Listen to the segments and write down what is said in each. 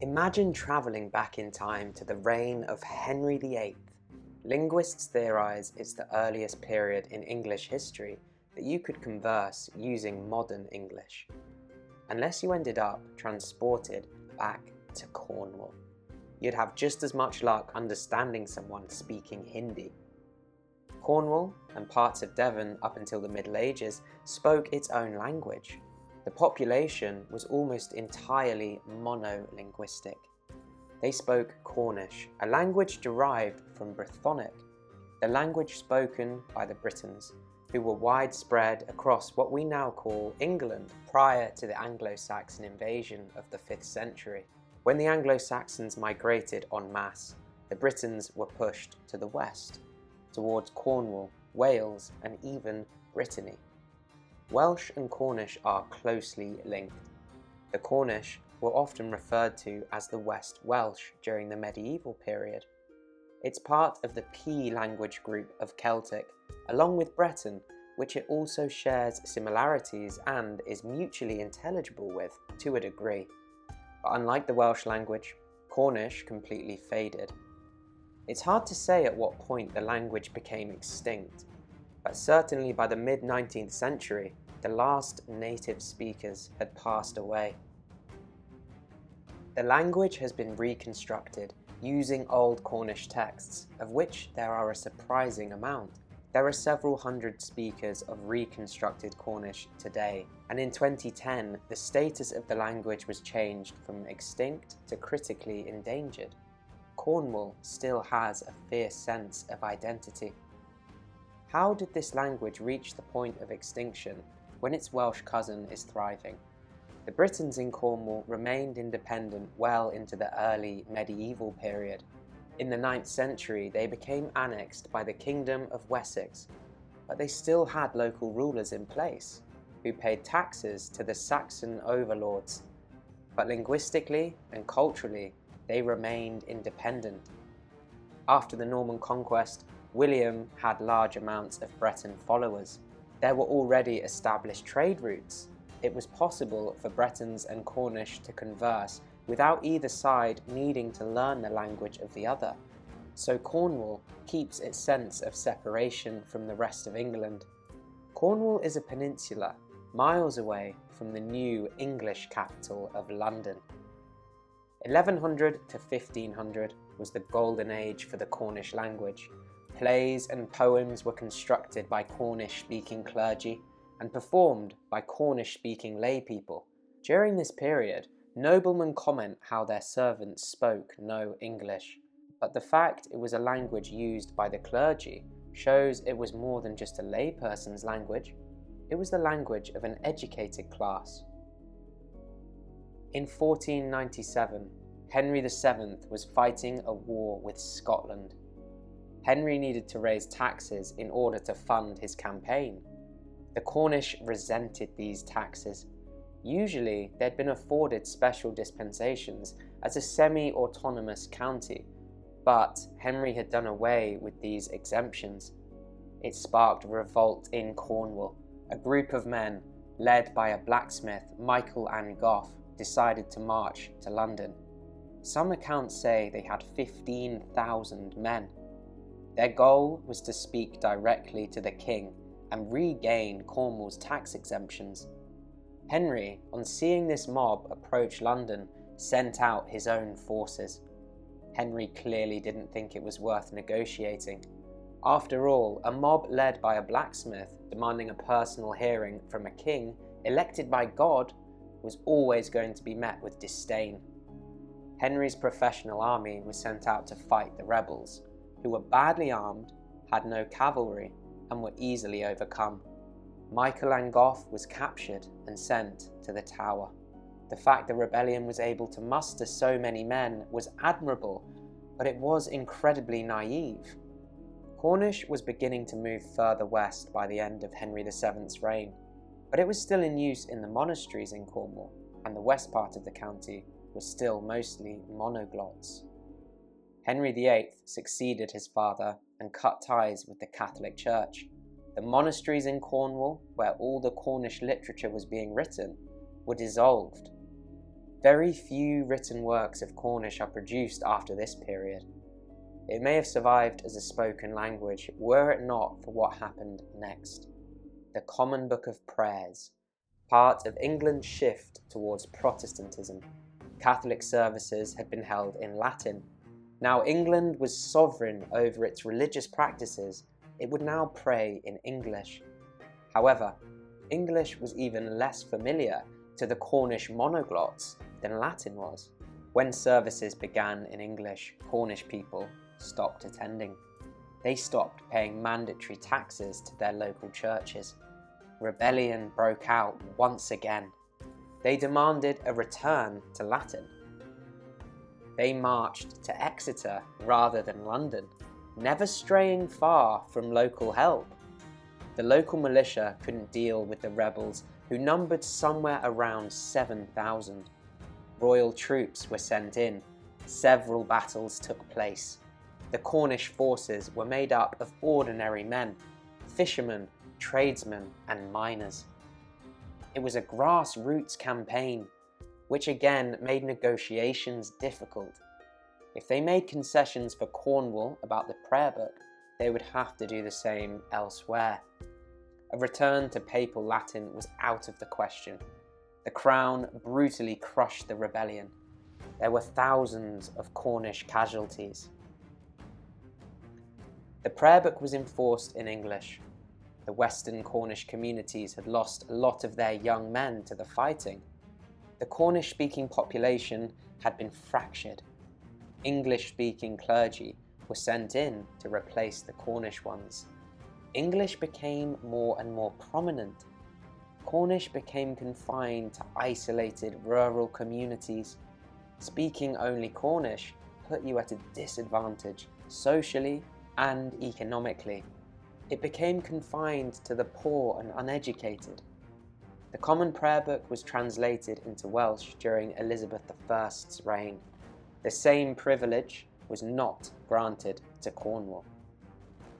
Imagine travelling back in time to the reign of Henry VIII. Linguists theorise it's the earliest period in English history that you could converse using modern English, unless you ended up transported back to Cornwall. You'd have just as much luck understanding someone speaking Hindi. Cornwall and parts of Devon up until the Middle Ages spoke its own language. The population was almost entirely monolinguistic. They spoke Cornish, a language derived from Brythonic, the language spoken by the Britons, who were widespread across what we now call England prior to the Anglo-Saxon invasion of the 5th century. When the Anglo-Saxons migrated en masse, the Britons were pushed to the west, towards Cornwall, Wales, and even Brittany. Welsh and Cornish are closely linked. The Cornish were often referred to as the West Welsh during the medieval period. It's part of the P language group of Celtic, along with Breton, which it also shares similarities and is mutually intelligible with to a degree. But unlike the Welsh language, Cornish completely faded. It's hard to say at what point the language became extinct, but certainly by the mid-19th century, the last native speakers had passed away. The language has been reconstructed using old Cornish texts, of which there are a surprising amount. There are several hundred speakers of reconstructed Cornish today, and in 2010, the status of the language was changed from extinct to critically endangered. Cornwall still has a fierce sense of identity. How did this language reach the point of extinction when its Welsh cousin is thriving? The Britons in Cornwall remained independent well into the early medieval period. In the 9th century, they became annexed by the Kingdom of Wessex, but they still had local rulers in place, who paid taxes to the Saxon overlords. But linguistically and culturally, they remained independent. After the Norman conquest, William had large amounts of Breton followers. There were already established trade routes. It was possible for Bretons and Cornish to converse without either side needing to learn the language of the other. So Cornwall keeps its sense of separation from the rest of England. Cornwall is a peninsula, miles away from the new English capital of London. 1100 to 1500 was the golden age for the Cornish language. Plays and poems were constructed by Cornish-speaking clergy and performed by Cornish-speaking laypeople. During this period, noblemen comment how their servants spoke no English, but the fact it was a language used by the clergy shows it was more than just a layperson's language. It was the language of an educated class. In 1497, Henry VII was fighting a war with Scotland. Henry needed to raise taxes in order to fund his campaign. The Cornish resented these taxes. Usually, they'd been afforded special dispensations as a semi-autonomous county, but Henry had done away with these exemptions. It sparked revolt in Cornwall. A group of men, led by a blacksmith, Michael and Goff, decided to march to London. Some accounts say they had 15,000 men. Their goal was to speak directly to the king and regain Cornwall's tax exemptions. Henry, on seeing this mob approach London, sent out his own forces. Henry clearly didn't think it was worth negotiating. After all, a mob led by a blacksmith demanding a personal hearing from a king elected by God was always going to be met with disdain. Henry's professional army was sent out to fight the rebels, who were badly armed, had no cavalry, and were easily overcome. Michael and Goff was captured and sent to the Tower. The fact the rebellion was able to muster so many men was admirable, but it was incredibly naive. Cornish was beginning to move further west by the end of Henry VII's reign, but it was still in use in the monasteries in Cornwall, and the west part of the county was still mostly monoglots. Henry VIII succeeded his father and cut ties with the Catholic Church. The monasteries in Cornwall, where all the Cornish literature was being written, were dissolved. Very few written works of Cornish are produced after this period. It may have survived as a spoken language were it not for what happened next. The Common Book of Prayers, part of England's shift towards Protestantism. Catholic services had been held in Latin. Now England was sovereign over its religious practices. It would now pray in English. However, English was even less familiar to the Cornish monoglots than Latin was. When services began in English, Cornish people stopped attending. They stopped paying mandatory taxes to their local churches. Rebellion broke out once again. They demanded a return to Latin. They marched to Exeter rather than London, never straying far from local help. The local militia couldn't deal with the rebels, who numbered somewhere around 7,000. Royal troops were sent in. Several battles took place. The Cornish forces were made up of ordinary men, fishermen, tradesmen, and miners. It was a grassroots campaign, which again made negotiations difficult. If they made concessions for Cornwall about the prayer book, they would have to do the same elsewhere. A return to papal Latin was out of the question. The crown brutally crushed the rebellion. There were thousands of Cornish casualties. The prayer book was enforced in English. The western Cornish communities had lost a lot of their young men to the fighting. The Cornish-speaking population had been fractured. English-speaking clergy were sent in to replace the Cornish ones. English became more and more prominent. Cornish became confined to isolated rural communities. Speaking only Cornish put you at a disadvantage socially and economically. It became confined to the poor and uneducated. The Common Prayer Book was translated into Welsh during Elizabeth I's reign. The same privilege was not granted to Cornwall.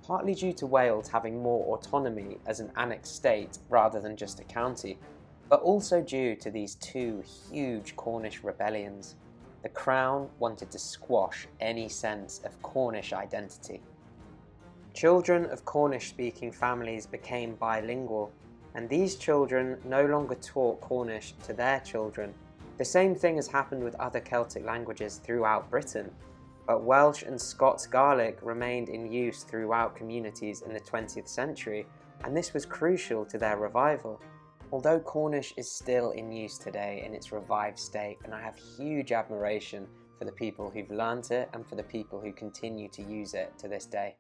Partly due to Wales having more autonomy as an annexed state rather than just a county, but also due to these two huge Cornish rebellions. The Crown wanted to squash any sense of Cornish identity. Children of Cornish-speaking families became bilingual, and these children no longer taught Cornish to their children. The same thing has happened with other Celtic languages throughout Britain, but Welsh and Scots Gaelic remained in use throughout communities in the 20th century, and this was crucial to their revival. Although Cornish is still in use today in its revived state, and I have huge admiration for the people who've learnt it and for the people who continue to use it to this day.